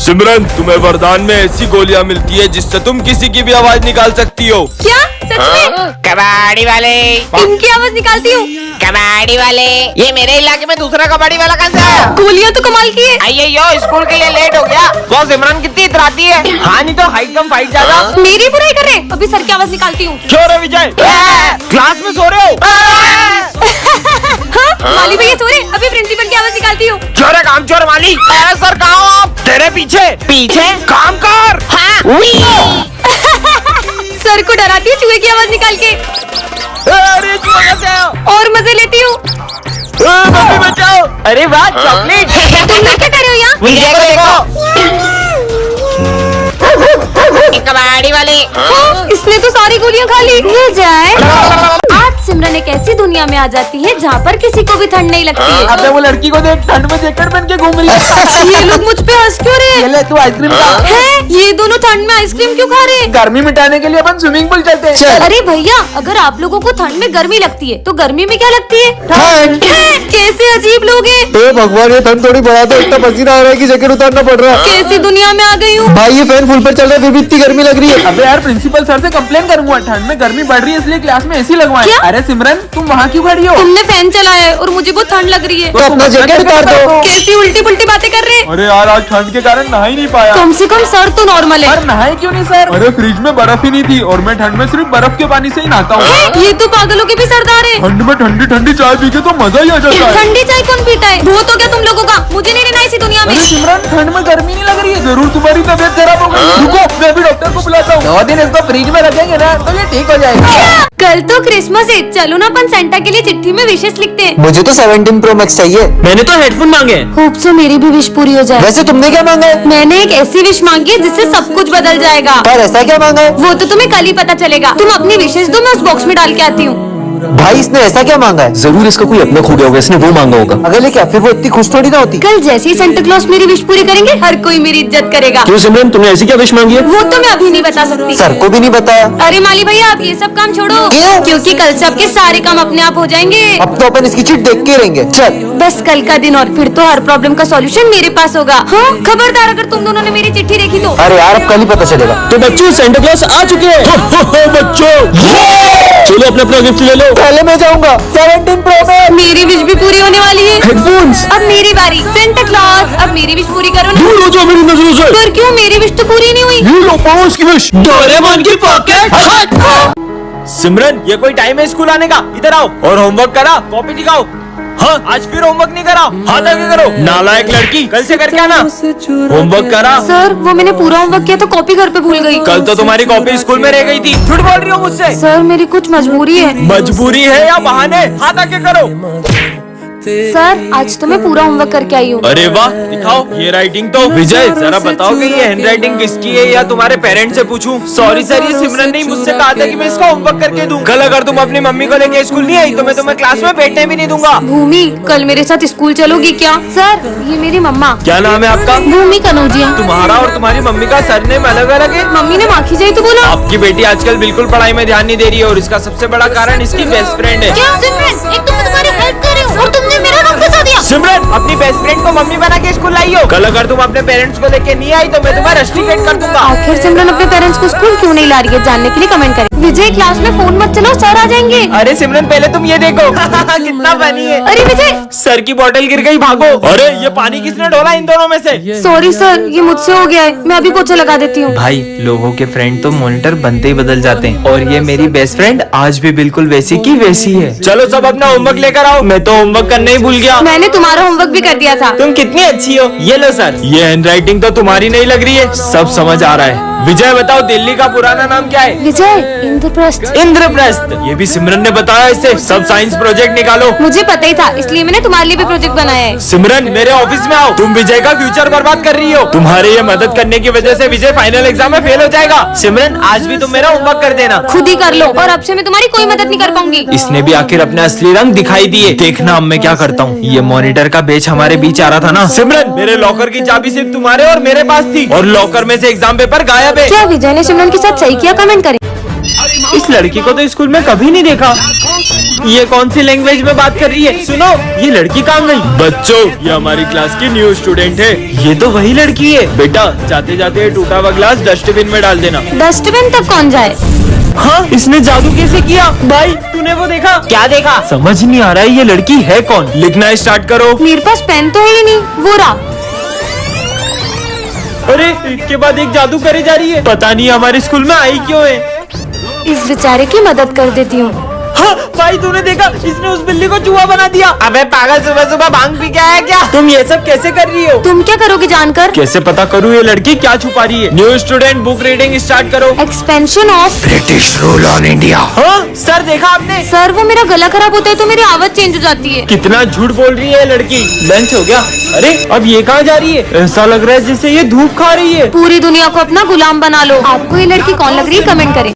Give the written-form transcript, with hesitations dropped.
सिमरन, तुम्हें वरदान में ऐसी गोलियां मिलती है जिससे तुम किसी की भी आवाज निकाल सकती हो। क्या सच में? कबाड़ी वाले, इनकी आवाज निकालती हूँ। कबाड़ी वाले, ये मेरे इलाके में दूसरा कबाड़ी वाला कहाँ से आया? गोलियां तो कमाल की है। अयो स्कूल के लिए लेट हो गया। वो सिमरन कितनी इतराती है। हाँ नहीं तो हाइट कम फाइट ज्यादा। मेरी बुराई कर रहे, अभी सर की आवाज निकालती हूँ। क्यों रे विजय, क्लास में सो रहे हो? हाँ, माली भैया सो रहे, अभी प्रिंसिपल की आवाज निकालती हूँ। चोर है काम चोर माली। सर कहाँ हो आप? तेरे पीछे पीछे काम कर। हाँ सर को डराती हूँ चूहे की आवाज निकाल के, अरे और मजे लेती हूँ। मम्मी बचाओ। अरे वाह चॉकलेट। तुम लोग क्या कर रहे हो यहाँ? विजय को देखो। कबाड़ी वाले, इसने तो सारी गोलियां खा ली। जाए आज सिमरन एक ऐसी दुनिया में आ जाती है जहाँ पर किसी को भी ठंड नहीं लगती है। अबे वो लड़की को देख, ठंड में जैकेट पहन के घूम रही है। ये लोग मुझ पे हंस क्यों रहे ये ले तू आइसक्रीम खा। हैं? ये दोनों ठंड में आइसक्रीम क्यों खा रहे हैं? गर्मी मिटाने के लिए अपन स्विमिंग पूल चलते हैं। अरे भैया, अगर आप लोगों को ठंड में गर्मी लगती है तो गर्मी में क्या लगती है? ठंड। हैं? कैसे अजीब लोग हैं। तो भगवान ये ठंड थोड़ी बढ़ा दो, इतना पसीना आ रहा है कि जैकेट उतारना पड़ रहा है। कैसी दुनिया में आ गई हूँ। भाई ये फैन फुल पर चल रहा है फिर भी इतनी गर्मी लग रही है। अबे यार प्रिंसिपल सर से कंप्लेन करूंगा, ठंड में गर्मी बढ़ रही है इसलिए क्लास में एसी लगवाएं। क्या? अरे सिमरन तुम वहाँ क्यों खड़ी हो? तुमने फैन चलाया है और मुझे बहुत ठंड लग रही है। तो अपना जैकेट उतार दो। कैसी उल्टी पुल्टी बातें कर रहे हैं। अरे यार आज ठंड के कारण नहा ही नहीं पाया। कम से कम सर तो नॉर्मल है। पर नहाए क्यों नहीं सर? अरे फ्रिज में बर्फ ही नहीं थी और मैं ठंड में सिर्फ बर्फ के पानी से ही नहाता हूँ। ये तो पागलों के भी सरदार है। ठंड में ठंडी ठंडी चाय पी के तो मजा ही आ जाता है। ठंडी चाय कौन पीता है? बहुत हो गया तुम लोगों का, मुझे नहीं रहना इसी दुनिया में। अरे सिमरन ठंड में गर्मी नहीं लग रही है? जरूर तुम्हारी तबीयत खराब हो गई। रुको मैं भी डॉक्टर को बुलाता हूँ। 2 दिन इसको फ्रिज में रखेंगे ना तो ये ठीक हो जाएगा। कल तो क्रिसमस है, चलो ना अपन सेंटा के लिए चिट्ठी में विशेष लिखते हैं। मुझे तो 17 Pro Max चाहिए। मैंने तो हेडफोन मांगे। होप सो मेरी भी विश पूरी हो जाए। वैसे तुमने क्या मांगा है? मैंने एक ऐसी विश मांगी है जिससे सब कुछ बदल जाएगा। पर ऐसा क्या मांगा है? वो तो तुम्हें कल ही पता चलेगा। तुम अपनी विशेष दो, मैं उस बॉक्स में डाल के आती हूँ। भाई इसने ऐसा क्या मांगा है? जरूर इसका कोई अपना खो गया होगा, इसने वो मांगा होगा। अगर ले क्या फिर वो इतनी खुश थोड़ी ना होती। कल जैसे ही सेंटा क्लॉज मेरी विश पूरी करेंगे हर कोई मेरी इज्जत करेगा। क्यों सिमरन, तुमने ऐसी क्या विश मांगी है? वो तो मैं अभी नहीं बता सकती। सर को भी नहीं बताया। अरे माली भैया, आप ये सब काम छोड़ो। क्यों? क्योंकि कल से आपके सारे काम अपने आप हो जाएंगे। अब तो अपन इसकी चिट देख के रहेंगे। चल बस कल का दिन और फिर तो हर प्रॉब्लम का सॉल्यूशन मेरे पास होगा। हाँ खबरदार, अगर तुम दोनों ने मेरी चिट्ठी देखी तो। अरे यार अब कल ही पता चलेगा। तो बच्चों सेंटा क्लॉज आ चुके हैं। बच्चों चलो अपना अपना गिफ्ट ले लो। पहले मैं जाऊंगा। 17 Pro Max। मेरी विश भी पूरी होने वाली है। हेडफोन्स अब मेरी बारी। सेंटा क्लॉज अब मेरी विश पूरी करो ना। दूर हो जाओ मेरी नजरों से। पर क्यों, मेरी विश तो पूरी नहीं हुई। ये लो पड़ोस की विश। डोरेमोन की पॉकेट। सिमरन ये कोई टाइम है स्कूल आने का? इधर आओ और होमवर्क करा, कॉपी दिखाओ। हाँ आज फिर होमवर्क नहीं करा, हाथ आगे करो। नालायक लड़की, कल से करके आना। होमवर्क करा। सर वो मैंने पूरा होमवर्क किया तो कॉपी घर पे भूल गई। कल तो तुम्हारी कॉपी स्कूल में रह गई थी। झूठ बोल रही हो मुझसे। सर मेरी कुछ मजबूरी है। मजबूरी है या बहाने? हाथ आगे करो। सर आज तो मैं पूरा होमवर्क करके आई हूँ। अरे वाह, दिखाओ ये राइटिंग तो। विजय जरा बताओगे ये हैंडराइटिंग किसकी है या तुम्हारे पेरेंट्स से पूछूं? सॉरी सर, ये सिमरन ने मुझसे कहा था कि मैं इसका होमवर्क करके दूं। कल अगर तुम अपनी मम्मी को लेके स्कूल नहीं आई तो मैं तुम्हें क्लास में बैठने भी नहीं दूंगा। भूमि कल मेरे साथ स्कूल चलोगी क्या? सर ये मेरी मम्मा। क्या नाम है आपका? भूमि कनौजिया। तुम्हारा और तुम्हारी मम्मी का सरनेम अलग अलग है। मम्मी ने माखी जाई तो बोला। आपकी बेटी आजकल बिल्कुल पढ़ाई में ध्यान नहीं दे रही है और इसका सबसे बड़ा कारण इसकी बेस्ट फ्रेंड है। क्या सिमरन, एक तो मैं तुम्हारी हेल्प कर रही हूँ और तुमने मेरा नाम फंसा दिया। सिमरन अपनी बेस्ट फ्रेंड को मम्मी बना के स्कूल लाई हो। कल अगर तुम अपने पेरेंट्स को लेके नहीं आई तो मैं तुम्हें रस्टिकेट कर दूंगा। आखिर सिमरन अपने पेरेंट्स को स्कूल क्यों नहीं ला रही है, जानने के लिए कमेंट करें। विजय क्लास में फोन मत चलाओ, सर आ जाएंगे। अरे सिमरन पहले तुम ये देखो। कितना फनी है। अरे विजय, सर की बोतल गिर गई, भागो। अरे ये पानी किसने डोला इन दोनों में से? सॉरी सर, ये मुझसे हो गया है, मैं अभी पोछा लगा देती हूँ। भाई लोगों के फ्रेंड तो मॉनिटर बनते ही बदल जाते हैं और ये मेरी बेस्ट फ्रेंड आज भी बिल्कुल वैसी की वैसी है। चलो सब अपना होमवर्क लेकर आओ। मैं तो होमवर्क करने ही भूल गया। मैंने तुम्हारा होमवर्क भी कर दिया था। तुम कितनी अच्छी हो। ये लो सर, ये हैंडराइटिंग तो तुम्हारी नहीं लग रही है, सब समझ आ रहा है। विजय बताओ दिल्ली का पुराना नाम क्या है? विजय इंद्रप्रस्थ। इंद्रप्रस्थ। ये भी सिमरन ने बताया इससे। सब साइंस प्रोजेक्ट निकालो। मुझे पता ही था, इसलिए मैंने तुम्हारे लिए भी प्रोजेक्ट बनाया है। सिमरन मेरे ऑफिस में आओ। तुम विजय का फ्यूचर बर्बाद कर रही हो। तुम्हारे ये मदद करने की वजह से विजय फाइनल एग्जाम में फेल हो जाएगा। सिमरन आज भी तुम मेरा होमवर्क कर देना। खुद ही कर लो और अब से मैं तुम्हारी कोई मदद नहीं कर पाऊंगी। इसने भी आखिर अपने असली रंग दिखाई दिए। देखना अब मैं क्या करता हूँ। ये मॉनिटर का बेच हमारे बीच आ रहा था ना। सिमरन मेरे लॉकर की चाबी सिर्फ तुम्हारे और मेरे पास थी और लॉकर में से एग्जाम पेपर गायब है। क्या विजय ने सिमरन के साथ सही किया? कमेंट करें। इस लड़की को तो स्कूल में कभी नहीं देखा। ये कौन सी लैंग्वेज में बात कर रही है? सुनो, ये लड़की कहाँ गई? बच्चों, ये हमारी क्लास की न्यू स्टूडेंट है। ये तो वही लड़की है। बेटा, जाते जाते टूटा हुआ ग्लास डस्टबिन में डाल देना। डस्टबिन तक कौन जाए? हाँ, इसने जादू कैसे किया? भाई, तूने वो देखा? क्या देखा? समझ नहीं आ रहा है ये लड़की है कौन। लिखना स्टार्ट करो। मेरे पास पेन तो है ही नहीं। वो रहा। अरे, एक के बाद एक जादू करे जा रही है। पता नहीं हमारे स्कूल में आई क्यों है। इस बेचारे की मदद कर देती हूँ। हाँ, भाई तूने देखा? इसने उस बिल्ली को चूहा बना दिया। अबे पागल, सुबह सुबह भांग पी के आया क्या? तुम ये सब कैसे कर रही हो? तुम क्या करोगे जानकर? कैसे पता करूँ ये लड़की क्या छुपा रही है? New student, book reading start करो। Expansion of. British rule on India. हाँ, सर देखा आपने? सर, वो मेरा गला खराब होता है तो मेरी आवाज चेंज हो जाती है। कितना झूठ बोल रही है ये लड़की। लंच हो गया? अरे, अब ये कहाँ जा रही है? ऐसा लग रहा है जैसे ये धूप खा रही है। पूरी दुनिया को अपना गुलाम बना लो। आपको ये लड़की कौन लग रही है? कमेंट करें।